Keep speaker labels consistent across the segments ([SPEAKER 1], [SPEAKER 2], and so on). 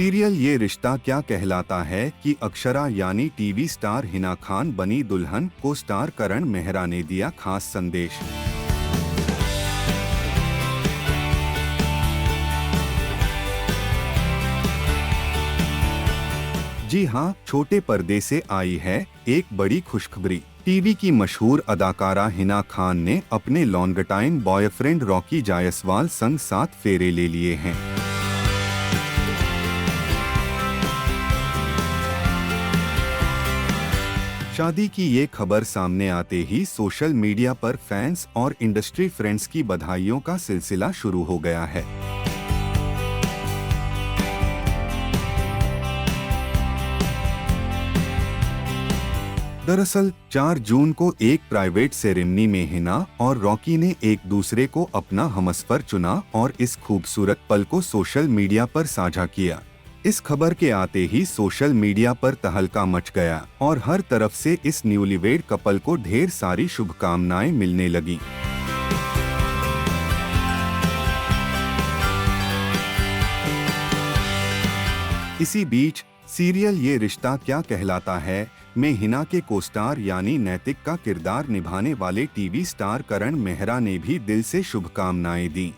[SPEAKER 1] Serial ये रिश्ता क्या कहलाता है कि अक्षरा यानी टीवी स्टार हिना खान बनी दुल्हन को स्टार करण मेहरा ने दिया खास संदेश। जी हां, छोटे पर्दे से आई है एक बड़ी खुशखबरी। टीवी की मशहूर अदाकारा हिना खान ने अपने long time boyfriend Rocky Jaiswal संग 7 फेरे ले लिए हैं। शादी की ये खबर सामने आते ही सोशल मीडिया पर फैंस और इंडस्ट्री फ्रेंड्स की बधाइयों का सिलसिला शुरू हो गया है। दरअसल 4 जून को एक प्राइवेट सेरेमनी में हिना और रॉकी ने एक दूसरे को अपना हमसफर चुना और इस खूबसूरत पल को सोशल मीडिया पर साझा किया। इस खबर के आते ही सोशल मीडिया पर तहलका मच गया और हर तरफ से इस न्यूलीवेड कपल को ढेर सारी शुभकामनाएं मिलने लगी। इसी बीच सीरियल ये रिश्ता क्या कहलाता है में हिना के कोस्टार यानी नैतिक का किरदार निभाने वाले टीवी स्टार करण मेहरा ने भी दिल से शुभकामनाएं दी।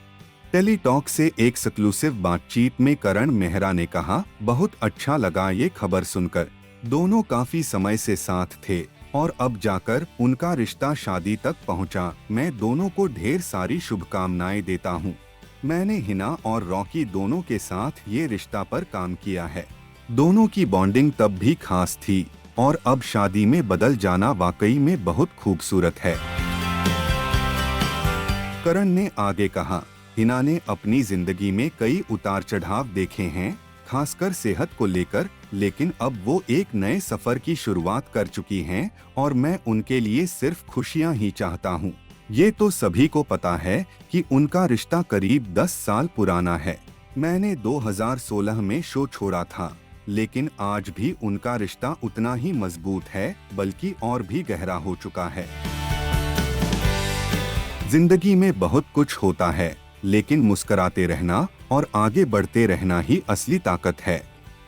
[SPEAKER 1] टेली टॉक से एक एक्सक्लूसिव बातचीत में करण मेहरा ने कहा, बहुत अच्छा लगा ये खबर सुनकर। दोनों काफी समय से साथ थे और अब जाकर उनका रिश्ता शादी तक पहुंचा। मैं दोनों को ढेर सारी शुभकामनाएं देता हूं। मैंने हिना और रॉकी दोनों के साथ ये रिश्ता पर काम किया है। दोनों की बॉन्डिंग तब भी खास थी और अब शादी में बदल जाना वाकई में बहुत खूबसूरत है। करण ने आगे कहा, हिना ने अपनी जिंदगी में कई उतार चढ़ाव देखे हैं, खासकर सेहत को लेकर, लेकिन अब वो एक नए सफर की शुरुआत कर चुकी हैं और मैं उनके लिए सिर्फ खुशियां ही चाहता हूं। ये तो सभी को पता है कि उनका रिश्ता करीब 10 साल पुराना है। मैंने 2016 में शो छोड़ा था, लेकिन आज भी उनका रिश्ता उतना ही मजबूत है, बल्कि और भी गहरा हो चुका है। जिंदगी में बहुत कुछ होता है, लेकिन मुस्कुराते रहना और आगे बढ़ते रहना ही असली ताकत है।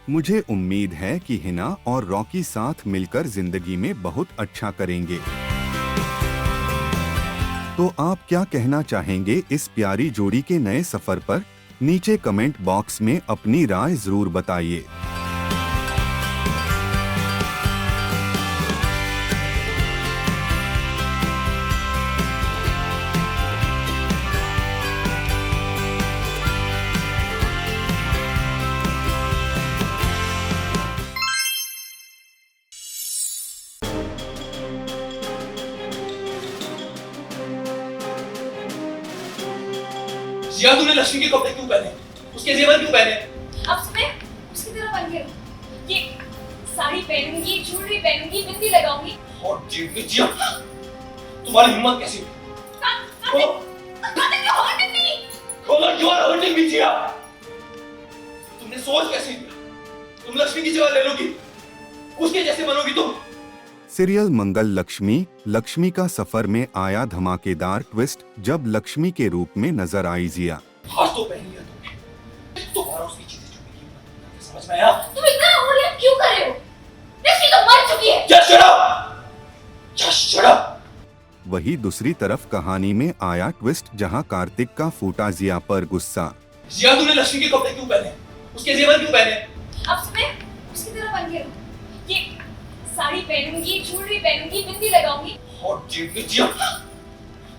[SPEAKER 1] मुझे उम्मीद है कि हिना और रॉकी साथ मिलकर जिंदगी में बहुत अच्छा करेंगे। तो आप क्या कहना चाहेंगे इस प्यारी जोड़ी के नए सफर पर? नीचे कमेंट बॉक्स में अपनी राय जरूर बताइए।
[SPEAKER 2] जिया, तूने लक्ष्मी के कपड़े क्यों पहने? उसके जेवर क्यों पहने?
[SPEAKER 3] अब मैं उसकी तरह बन गई हूँ। ये साड़ी पहनूंगी, ज्वेलरी पहनूंगी, बिंदी लगाऊंगी।
[SPEAKER 2] और जिया, तुम्हारी हिम्मत कैसी हुई? जिया, तुमने सोच कैसे लिया? तुम लक्ष्मी की जगह ले लोगी, उसके जैसे बनोगी तुम।
[SPEAKER 1] सीरियल मंगल लक्ष्मी का सफर में आया धमाकेदार ट्विस्ट जब लक्ष्मी के रूप में नजर आई जिया।
[SPEAKER 2] आज तो पहन लिया तुमने, दोबारा उसकी चीजें चुनेगी, समझ में आया?
[SPEAKER 3] तुम इतना ओवररिएक्ट क्यों कर रहे हो? लक्ष्मी तो मर चुकी है।
[SPEAKER 2] Just shut up! Just shut up!
[SPEAKER 1] वही दूसरी तरफ कहानी में आया ट्विस्ट जहां कार्तिक का फूटा जिया पर गुस्सा।
[SPEAKER 2] जिया, तूने लक्ष्मी के कपड़े क्यों पहने? उसके जेवर क्यों पहने?
[SPEAKER 3] अब मैं उसकी तरह बन गई हूँ। ये साड़ी पहनूंगी, ज्वेलरी पहनूंगी, बिंदी लगाऊंगी।
[SPEAKER 2] और जिया,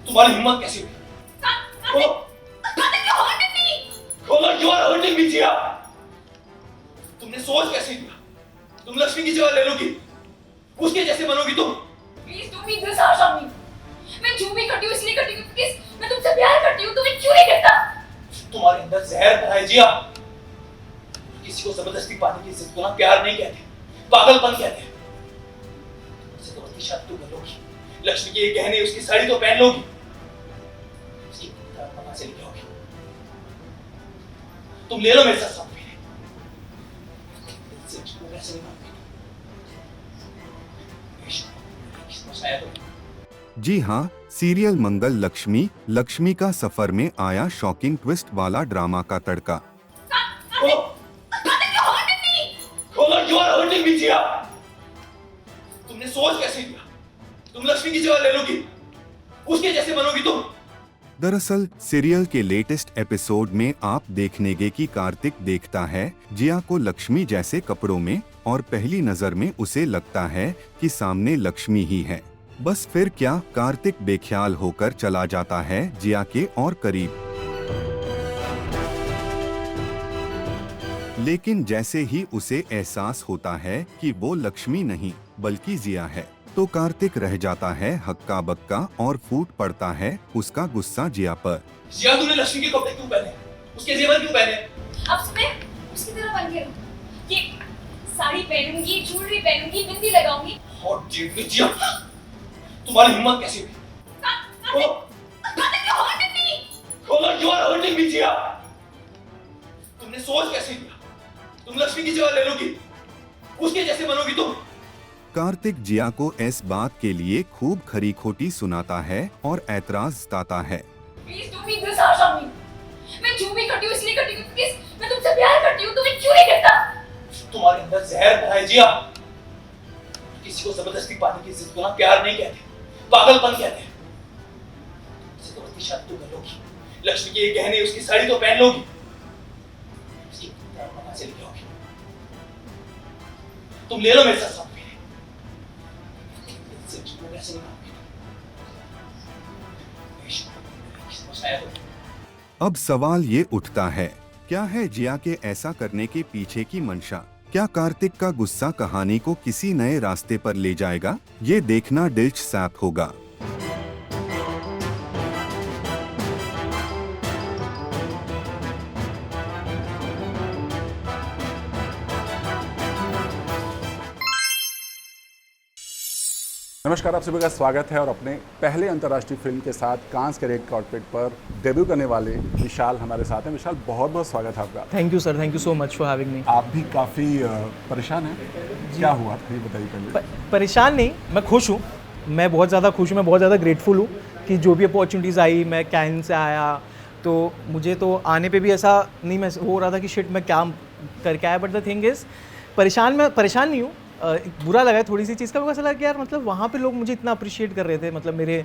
[SPEAKER 2] तुम्हारी हिम्मत कैसी हुई? जिया, तुमने सोच कैसे लिया? तुम लक्ष्मी की जगह ले लोगी, उसके जैसे बनोगी तुम।
[SPEAKER 3] Please don't be this harsh on me. मैं जो भी करती हूँ इसलिए करती हूँ क्योंकि मैं तुमसे प्यार करती हूँ। तुम्हें क्यों नहीं करता?
[SPEAKER 2] तुम्हारे अंदर जहर भरा है जिया। किसी को जबरदस्ती पाने की जिद को ना प्यार नहीं कहते, पागलपन कहते हैं। तुमसे तो शादी तो कर लोगी, लक्ष्मी के ये गहने, उसकी साड़ी तो पहन लोगी, उसकी कहाँ से लेके आओगी? तुम ले लो मेरे साथ साथ में।
[SPEAKER 1] जी हाँ, सीरियल मंगल लक्ष्मी का सफर में आया शॉकिंग ट्विस्ट वाला ड्रामा का तड़का।
[SPEAKER 2] सोच कैसे लिया? तुम लक्ष्मी की जगह ले लोगी, उसके जैसे बनोगी तुम।
[SPEAKER 1] दरअसल सीरियल के लेटेस्ट एपिसोड में आप देखनेगे कि कार्तिक देखता है जिया को लक्ष्मी जैसे कपड़ों में और पहली नजर में उसे लगता है कि सामने लक्ष्मी ही है। बस फिर क्या कार्तिक बेख्याल होकर चला जाता है जिया के और करीब। लेकिन जैसे ही उसे एहसास होता है कि वो लक्ष्मी नहीं बल्कि जिया है तो कार्तिक रह जाता है हक्का बक्का और फूट पड़ता है उसका गुस्सा जिया पर।
[SPEAKER 2] जिया, तूने लक्ष्मी के कपड़े क्यों पहने? उसके जेवर क्यों पहने?
[SPEAKER 3] अब सुने, उसकी तरह बन के रहूं। ये साड़ी पहनूंगी, ज्वेलरी पहनूंगी, बिंदी लगाऊंगी।
[SPEAKER 2] और जिया, तुम्हारी हिम्मत कैसे हुई? You are hurting me, जिया। तुमने सोच कैसे लिया? तुम लक्ष्मी की जगह ले लोगी, उसके जैसे बनोगी तुम।
[SPEAKER 1] कार्तिक जिया को इस बात के लिए खूब खरी खोटी सुनाता है और ऐतराज जताता है।
[SPEAKER 3] Please don't be this harsh on me. मैं जो भी करती हूँ इसलिए करती हूँ क्योंकि मैं तुमसे प्यार करती हूँ। तुम्हें क्यों नहीं करता?
[SPEAKER 2] तुम्हारे अंदर जहर भरा है जिया। किसी को जबरदस्ती पाने की जिद को ना प्यार नहीं कहते, पागलपन कहते हैं। तुमसे जबरदस्ती शादी तो कर लोगी, लक्ष्मी के ये गहने, उसकी साड़ी तो पहन लोगी, उसकी मना से लेके आओगी। तुम ले लो मेरे साथ साथ में। ऐसे नहीं खाओगे।
[SPEAKER 1] अब सवाल ये उठता है, क्या है जिया के ऐसा करने के पीछे की मंशा? क्या कार्तिक का गुस्सा कहानी को किसी नए रास्ते पर ले जाएगा? ये देखना दिलचस्प होगा।
[SPEAKER 4] नमस्कार, आप सभी का स्वागत है और अपने पहले अंतर्राष्ट्रीय फिल्म के साथ कांस के रेड कार्पेट पर डेब्यू करने वाले विशाल हमारे साथ हैं। विशाल, बहुत बहुत स्वागत है आपका।
[SPEAKER 5] Thank you sir, thank you so much for having me.
[SPEAKER 4] आप भी काफ़ी परेशान हैं, क्या हुआ ये बताइए पहले।
[SPEAKER 5] परेशान नहीं, मैं खुश हूँ, मैं बहुत ज़्यादा खुश हूँ, मैं बहुत ज़्यादा ग्रेटफुल हूँ कि जो भी अपॉर्चुनिटीज़ आई, मैं कैन से आया तो मुझे तो आने पे भी ऐसा नहीं मैं हो रहा था कि शिट मैं क्या करके आया। बट द थिंग इज़ मैं परेशान नहीं हूँ। बुरा लगा है थोड़ी सी चीज़ का। मुझे ऐसा लगा कि यार मतलब वहाँ पे लोग मुझे इतना अप्रिशिएट कर रहे थे, मतलब मेरे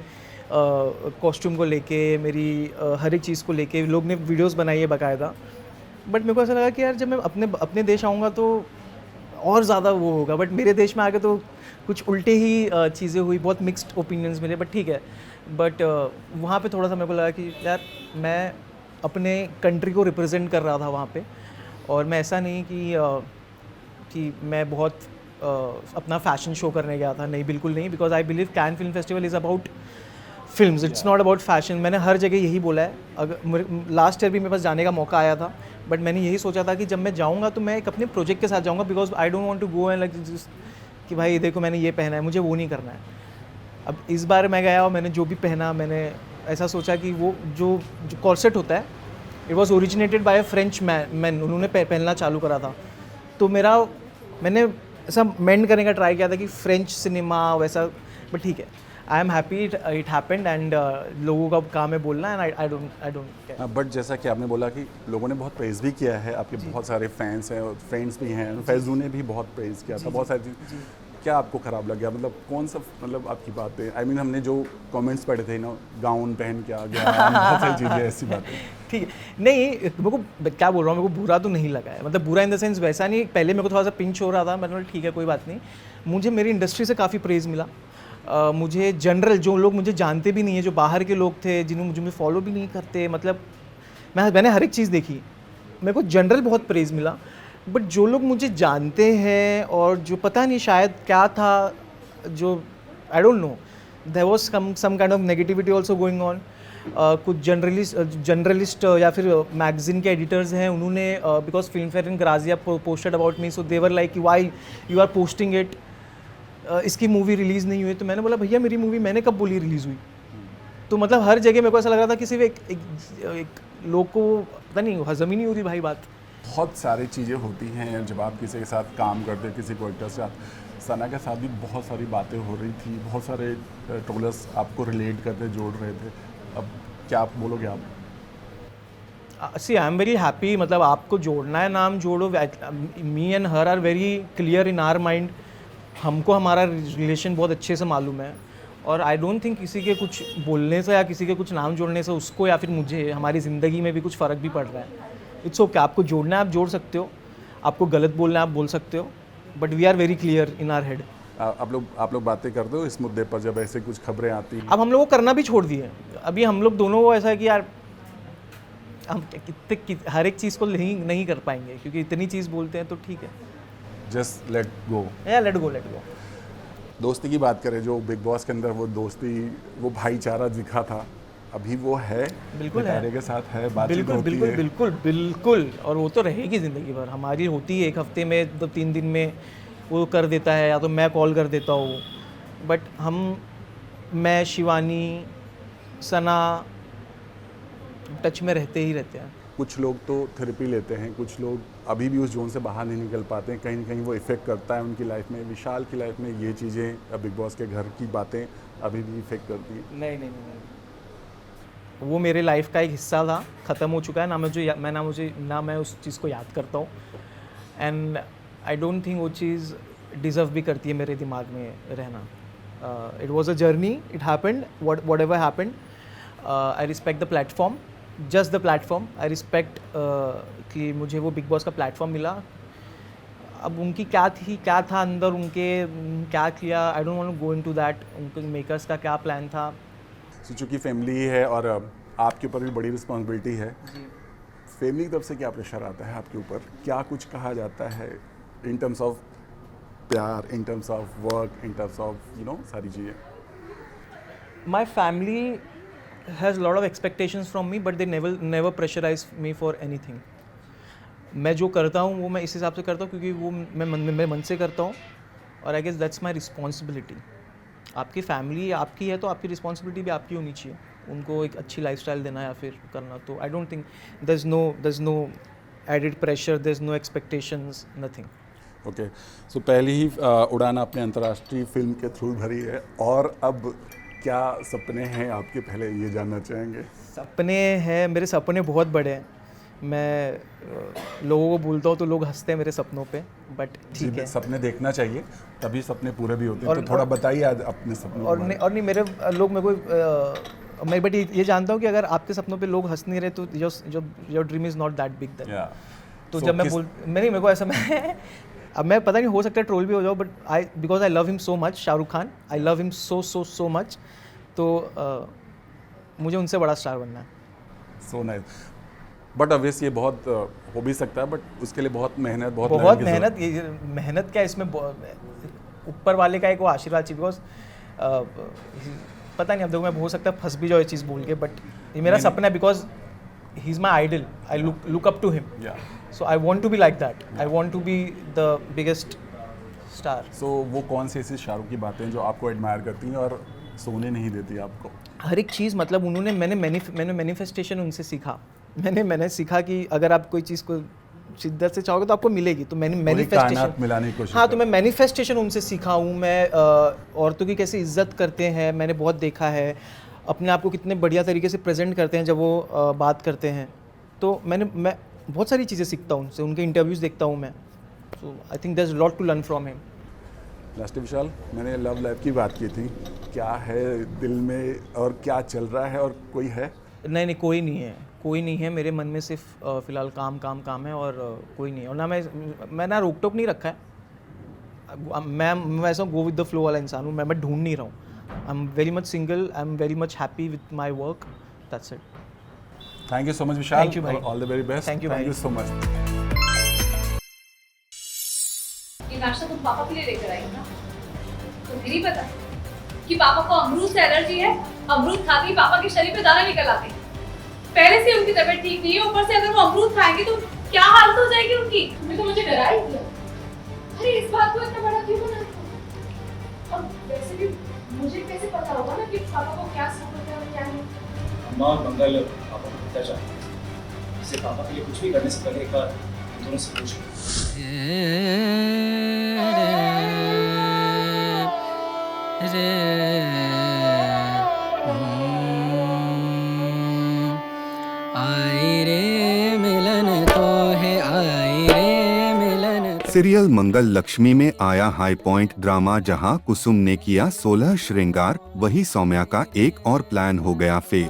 [SPEAKER 5] कॉस्ट्यूम को लेके, मेरी हर एक चीज़ को लेके लोग ने वीडियोस बनाई है बाकायदा। बट मेरे को ऐसा लगा कि यार जब मैं अपने देश आऊँगा तो और ज़्यादा वो होगा। बट मेरे देश में आके तो कुछ उल्टे ही चीज़ें हुई, बहुत मिक्स्ड ओपिनियंस मिले। बट ठीक है, बट वहाँ पे थोड़ा सा मेरे को लगा कि यार मैं अपने कंट्री को रिप्रेजेंट कर रहा था वहाँ पे, और मैं ऐसा नहीं कि मैं बहुत अपना फैशन शो करने गया था, नहीं, बिल्कुल नहीं। Because I believe can film festival is about films, it's not about fashion. मैंने हर जगह यही बोला है। अगर लास्ट ईयर भी मेरे पास जाने का मौका आया था, बट मैंने यही सोचा था कि जब मैं जाऊँगा तो मैं एक अपने प्रोजेक्ट के साथ जाऊँगा। Because I don't want to go and like कि भाई देखो मैंने ये पहना है, मुझे वो नहीं करना है। अब इस बार मैं गया और मैंने जो भी पहना, मैंने ऐसा सोचा कि वो जो कॉर्सेट होता है, it was originated by a French man, उन्होंने पहनना चालू करा था। तो मैंने ऐसा मेंड करने का ट्राई किया था कि फ्रेंच सिनेमा वैसा। बट ठीक है, I am happy it happened and लोगों का काम है बोलना, and I don't care.
[SPEAKER 4] But जैसा कि आपने बोला कि लोगों ने बहुत प्रेज़ भी किया है, आपके बहुत सारे फैंस हैं और फ्रेंड्स भी हैं, फैजू ने भी बहुत प्रेज़ किया था, बहुत सारी चीज़। क्या आपको ख़राब लग गया? मतलब कौन सा, मतलब आपकी बातें, आई मीन हमने जो कमेंट्स पढ़े थे ना, गाउन पहन के आ गया, बहुत सारी चीज़ें ऐसी बातें।
[SPEAKER 5] ठीक है, नहीं मेरे को क्या बोल रहा हूँ, मेरे को बुरा तो नहीं लगा है। मतलब बुरा इन द सेंस वैसा नहीं, पहले मेरे को थोड़ा सा पिंच हो रहा था, मतलब ठीक है कोई बात नहीं। मुझे मेरी इंडस्ट्री से काफ़ी प्रेज़ मिला। मुझे जनरल जो लोग मुझे जानते भी नहीं है, जो बाहर के लोग थे, जिन्होंने मुझे फॉलो भी नहीं करते, मतलब मैंने हर एक चीज़ देखी, मेरे को जनरल बहुत प्रेज़ मिला। बट जो लोग मुझे जानते हैं और जो पता नहीं शायद क्या था, जो I don't know, there was some kind of negativity also going on. कुछ जर्नलिस्ट या फिर मैगजीन के एडिटर्स हैं, उन्होंने because Filmfare in Grazia posted about me, so they were like why you are posting it, इसकी movie release नहीं हुई। तो मैंने बोला भैया मेरी मूवी मैंने कब बोली रिलीज़ हुई? तो मतलब हर जगह मेरे को ऐसा लग रहा था कि सिर्फ एक लोग को पता नहीं हजम ही नहीं हो रही भाई बात।
[SPEAKER 4] बहुत सारी चीज़ें होती हैं जब आप किसी के साथ काम करते हैं, किसी को एक्टर के साथ। सना के साथ भी बहुत सारी बातें हो रही थी, बहुत सारे ट्रोलर्स आपको रिलेट करते जोड़ रहे थे। अब क्या आप बोलोगे? आप
[SPEAKER 5] see I am very happy, मतलब आपको जोड़ना है नाम जोड़ो। Me and her are very clear in our mind हमको हमारा रिलेशन बहुत अच्छे से मालूम है और आई डोंट थिंक किसी के कुछ बोलने से या किसी के कुछ नाम जोड़ने से उसको या फिर मुझे हमारी ज़िंदगी में भी कुछ फ़र्क भी पड़ रहा है. इट्स ओके, आपको जोड़ना है आप जोड़ सकते हो, आपको गलत बोलना है आप बोल सकते हो, but we are very clear in our head.
[SPEAKER 4] आप लोग बातें करते हो इस मुद्दे पर जब ऐसे कुछ खबरें आती हैं?
[SPEAKER 5] अब हम लोग को करना भी छोड़ दिए. अभी हम लोग दोनों को ऐसा है कि यार हम हर एक चीज़ को नहीं कर पाएंगे क्योंकि इतनी चीज़ बोलते हैं, तो ठीक है,
[SPEAKER 4] जस्ट लेट गो.
[SPEAKER 5] या लेट गो.
[SPEAKER 4] दोस्ती की बात करें, जो बिग बॉस के अंदर वो दोस्ती, वो भाईचारा दिखा था, अभी वो है?
[SPEAKER 5] बिल्कुल है.
[SPEAKER 4] सितारे के साथ है, बातचीत
[SPEAKER 5] बिल्कुल
[SPEAKER 4] होती
[SPEAKER 5] बिल्कुल
[SPEAKER 4] है?
[SPEAKER 5] बिल्कुल बिल्कुल. और वो तो रहेगी ज़िंदगी भर. हमारी होती है, एक हफ्ते में तो 3 दिन में वो कर देता है या तो मैं कॉल कर देता हूँ, बट मैं शिवानी सना टच में रहते ही रहते हैं.
[SPEAKER 4] कुछ लोग तो थेरेपी लेते हैं, कुछ लोग अभी भी उस जोन से बाहर नहीं निकल पाते हैं, कहीं ना कहीं वो इफ़ेक्ट करता है उनकी लाइफ में. विशाल की लाइफ में ये चीज़ें, बिग बॉस के घर की बातें अभी भी इफ़ेक्ट करती हैं?
[SPEAKER 5] नहीं, वो मेरे लाइफ का एक हिस्सा था, ख़त्म हो चुका है. ना मैं उस चीज़ को याद करता हूँ एंड आई डोंट थिंक वो चीज़ डिज़र्व भी करती है मेरे दिमाग में रहना. It was a journey, it happened, what ever happened. I respect the platform, just the platform. I respect कि मुझे वो बिग बॉस का प्लेटफॉर्म मिला. अब उनकी क्या था अंदर, क्या किया, I don't want to go into that. उनके मेकर्स का क्या प्लान था.
[SPEAKER 4] तो चूँकि फैमिली है और आपके ऊपर भी बड़ी रिस्पॉन्सिबिलिटी है, फैमिली की तरफ से क्या प्रेशर आता है आपके ऊपर? क्या कुछ कहा जाता है इन टर्म्स ऑफ प्यार, in terms of work, in terms of सारी चीज़ें?
[SPEAKER 5] My family has a lot of expectations from me, but they never pressurize me for anything. मैं जो करता हूँ वो मैं इस हिसाब से करता हूँ क्योंकि वो मैं मेरे मन से करता हूँ और I guess that's my responsibility. आपकी फैमिली आपकी है तो आपकी रिस्पॉन्सिबिलिटी भी आपकी होनी चाहिए, उनको एक अच्छी लाइफस्टाइल देना या फिर करना. तो I don't think there is no added pressure, there is no expectations, nothing.
[SPEAKER 4] Okay, so पहले ही उड़ान आपने अंतर्राष्ट्रीय फिल्म के थ्रू भरी है, और अब क्या सपने हैं आपके, पहले ये जानना चाहेंगे.
[SPEAKER 5] सपने हैं, मेरे सपने बहुत बड़े हैं. मैं लोगों को बोलता हूँ तो लोग हंसते हैं मेरे सपनों पे, बट ठीक है.
[SPEAKER 4] सपने देखना चाहिए, तभी सपने पूरे भी होते हैं. तो थोड़ा बताइए आज अपने सपनों
[SPEAKER 5] और नहीं मेरे लोग मेरे को मैं बट ये जानता हूँ कि अगर आपके सपनों पे लोग हंस नहीं रहे तो your dream is not that big then. तो जब मैं मेरे को ऐसा अब मैं पता नहीं, हो सकता है ट्रोल भी हो जाओ, but because I love him so much, Shahrukh Khan, I love him so much. तो मुझे उनसे बड़ा स्टार बनना है.
[SPEAKER 4] So nice. बट ऑब्वियस ये बहुत हो भी सकता है, बट उसके लिए बहुत मेहनत,
[SPEAKER 5] मेहनत क्या इसमें, ऊपर वाले का एक वो आशीर्वाद चाहिए. बिकॉज पता नहीं, अब देखो मैं हो सकता है फंस भी जाओ ये चीज़ बोल के, बट ये मेरा सपना है because he is my idol. I look up to him. So I want to be like that. I want to be the biggest star.
[SPEAKER 4] So वो कौन सी ऐसी शाहरुख की बातें जो आपको एडमायर करती हैं और सोने नहीं देती आपको?
[SPEAKER 5] हर एक चीज़, मतलब मैंने मैनिफेस्टेशन उनसे सीखा. मैंने सीखा कि अगर आप कोई चीज़ को शिद्दत से चाहोगे तो आपको मिलेगी. तो मैंने मैनिफेस्टेशन
[SPEAKER 4] मिलाने की कोशिश.
[SPEAKER 5] हाँ, तो मैं मैनिफेस्टेशन उनसे सीखा हूँ. मैं औरतों की कैसे इज्जत करते हैं मैंने बहुत देखा है. अपने आप को कितने बढ़िया तरीके से प्रेजेंट करते हैं जब वो बात करते हैं. तो मैं बहुत सारी चीज़ें सीखता हूँ उनसे, उनके इंटरव्यूज़ देखता हूँ मैं. So I think there is lot to learn from him.
[SPEAKER 4] Last Vishal, मैंने लव लाइफ की बात की थी, क्या है दिल में और क्या चल रहा है, और कोई है?
[SPEAKER 5] नहीं, कोई नहीं है. मेरे मन में सिर्फ फ़िलहाल काम है और कोई नहीं है. और ना मैं ना रोक टोक नहीं रखा है. मैं वैसा गो विद द फ्लो वाला इंसान हूँ. मैं ढूंढ नहीं रहा हूँ. आई am very much single. I am very much happy with my work. That's it.
[SPEAKER 4] Thank you so much, Vishal.
[SPEAKER 5] Thank you, bhai.
[SPEAKER 4] All the very best.
[SPEAKER 5] Thank you, bhai.
[SPEAKER 4] so much.
[SPEAKER 3] ये नाश्ता तुम पापा के लिए लेकर आई हो ना? तुम्हें नहीं पता कि पापा को अमरूद से एलर्जी है? अमरूद खाते ही पापा के शरीर पे दाने निकल आते हैं. पहले से उनकी तबीयत ठीक नहीं है, ऊपर से अगर वो अमरूद खाएंगे तो क्या हालत हो जाएगी उनकी. तुमने तो मुझे डरा ही दिया. अरे इस बात को इतना बड़ा क्यों बना दिया? और वैसे भी मुझे कैसे पता होगा ना कि पापा को क्या समझ है और क्या नहीं.
[SPEAKER 2] अम्मा और मंगल पापा को पता चाहते हैं. इसे पापा के लिए कुछ भी करने से पहले एक बार दोनों से पूछ
[SPEAKER 6] आई रे मिलन तो है, आई रे मिलन
[SPEAKER 1] सीरियल मंगल लक्ष्मी में आया हाई पॉइंट ड्रामा, जहां कुसुम ने किया 16 श्रृंगार, वही सौम्या का एक और प्लान हो गया फेल।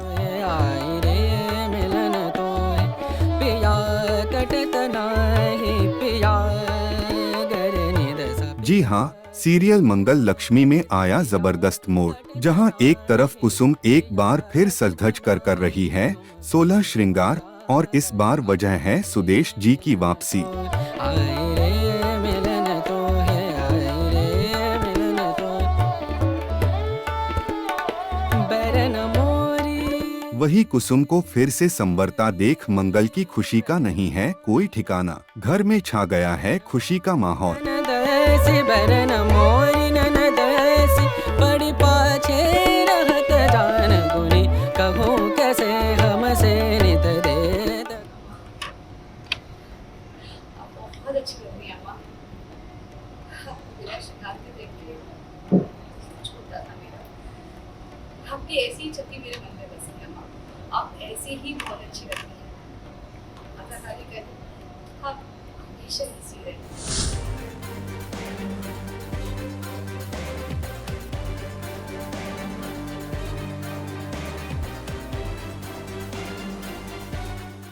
[SPEAKER 1] जी हां, सीरियल मंगल लक्ष्मी में आया जबरदस्त मोड़, जहां एक तरफ कुसुम एक बार फिर सज-धज कर रही है 16 श्रृंगार, और इस बार वजह है सुदेश जी की वापसी। वही कुसुम को फिर से संवरता देख मंगल की खुशी का नहीं है कोई ठिकाना। घर में छा गया है खुशी का माहौल।
[SPEAKER 3] बहुत अच्छी लग रही है अम्मा। मेरा श्रृंगार के देख के छोटा था मेरा। आपकी ऐसी ही छवि मेरे मन में बसी है अम्मा। आप ऐसे ही बहुत अच्छी लग रही हैं। अल्लाह ताला करे आप हमेशा ऐसी रहें।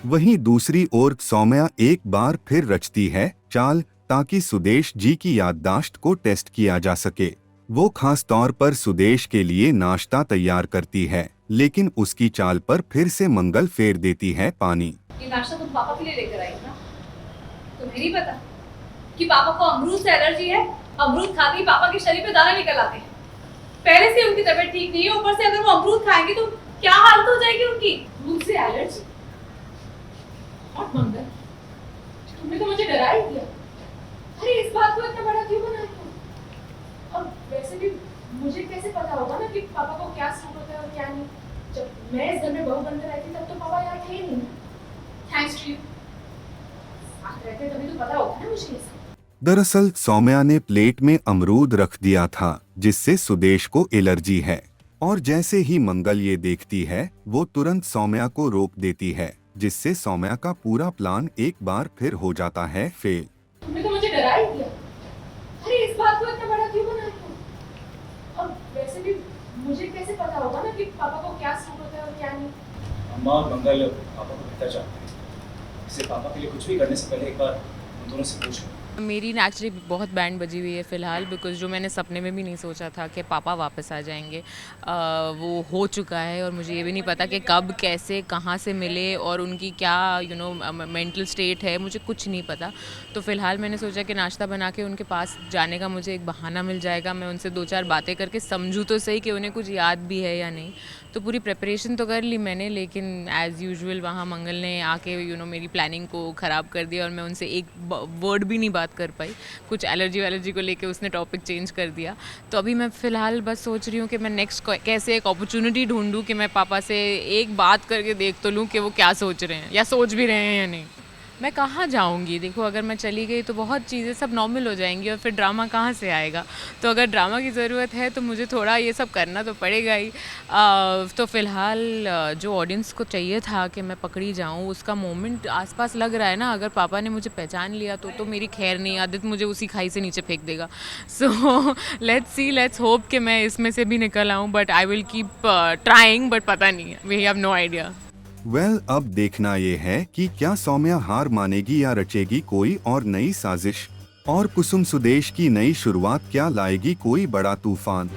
[SPEAKER 1] वहीं दूसरी ओर सौम्या एक बार फिर रचती है चाल, ताकि सुदेश जी की याददाश्त को टेस्ट किया जा सके। वो खास तौर पर सुदेश के लिए नाश्ता तैयार करती है, लेकिन उसकी चाल पर फिर से मंगल फेर देती है पानी।
[SPEAKER 3] ये नाश्ता तुम पापा के लिए लेकर आई हो ना? तुम्हें नहीं पता कि पापा को अमरूद से एलर्जी है? अमरूद खाते ही पापा के शरीर पे दाने निकल आते हैं। पहले से उनकी तबीयत ठीक नहीं है, ऊपर से अगर वो अमरूद खाएंगे तो क्या हालत हो जाएगी उनकी। अमरूद से एलर्जी? और मंगल, तुमने तो मुझे डरा ही दिया। अरे इस बात को इतना बड़ा क्यों बना रही हो? और वैसे भी मुझे कैसे पता होगा ना कि पापा को क्या सूट होता है और क्या नहीं। जब मैं इस घर में बहू बनकर आई थी तब तो पापा यहाँ थे ही नहीं। Thanks to you. साथ रहते तभी तो पता होगा ना मुझे ये सब।
[SPEAKER 1] दरअसल सौम्या ने प्लेट में अमरूद रख दिया था, जिससे सुदेश को एलर्जी है, और जैसे ही मंगल ये देखती है वो तुरंत सौम्या को रोक देती है, जिससे सौम्या का पूरा प्लान एक बार फिर हो जाता है फेल।
[SPEAKER 3] तुमने तो मुझे डरा ही दिया। अरे इस बात को इतना बड़ा क्यों बना रही हो? और वैसे भी मुझे कैसे पता होगा ना कि पापा को क्या सूट होता है और क्या नहीं।
[SPEAKER 2] अम्मा और मंगल पापा को बेहतर जानते हैं, इसलिए पापा के लिए कुछ भी करने से पहले एक बार उन दोनों से पूछ लो।
[SPEAKER 6] मेरी नेचुरली बहुत बैंड बजी हुई है फ़िलहाल, बिकॉज़ जो मैंने सपने में भी नहीं सोचा था कि पापा वापस आ जाएंगे, वो हो चुका है। और मुझे ये भी नहीं पता कि कब, कैसे, कहाँ से मिले और उनकी क्या मेंटल स्टेट है, मुझे कुछ नहीं पता। तो फ़िलहाल मैंने सोचा कि नाश्ता बना के उनके पास जाने का मुझे एक बहाना मिल जाएगा। मैं उनसे 2-4 बातें करके समझूँ तो सही कि उन्हें कुछ याद भी है या नहीं। तो पूरी प्रिपरेशन तो कर ली मैंने, लेकिन एज़ यूजुअल वहाँ मंगल ने आके मेरी प्लानिंग को ख़राब कर दिया और मैं उनसे एक वर्ड भी नहीं बात कर पाई। कुछ एलर्जी को लेके उसने टॉपिक चेंज कर दिया। तो अभी मैं फ़िलहाल बस सोच रही हूँ कि मैं नेक्स्ट कैसे एक अपॉर्चुनिटी ढूंढूँ कि मैं पापा से एक बात करके देख तो लूँ कि वो क्या सोच रहे हैं या सोच भी रहे हैं या नहीं। मैं कहाँ जाऊँगी? देखो, अगर मैं चली गई तो बहुत चीज़ें सब नॉर्मल हो जाएंगी और फिर ड्रामा कहाँ से आएगा। तो अगर ड्रामा की ज़रूरत है तो मुझे थोड़ा ये सब करना तो पड़ेगा ही। तो फ़िलहाल जो ऑडियंस को चाहिए था कि मैं पकड़ी जाऊँ, उसका मोमेंट आसपास लग रहा है ना। अगर पापा ने मुझे पहचान लिया तो मेरी खैर नहीं, आदित्य मुझे उसी खाई से नीचे फेंक देगा। So let's see, let's hope कि मैं इसमें से भी निकल आऊँ, but I will keep trying, but पता नहीं है, वी हैव नो आइडिया।
[SPEAKER 1] अब देखना ये है कि क्या सौम्या हार मानेगी या रचेगी कोई और नई साजिश, और कुसुम सुदेश की नई शुरुआत क्या लाएगी कोई बड़ा तूफान।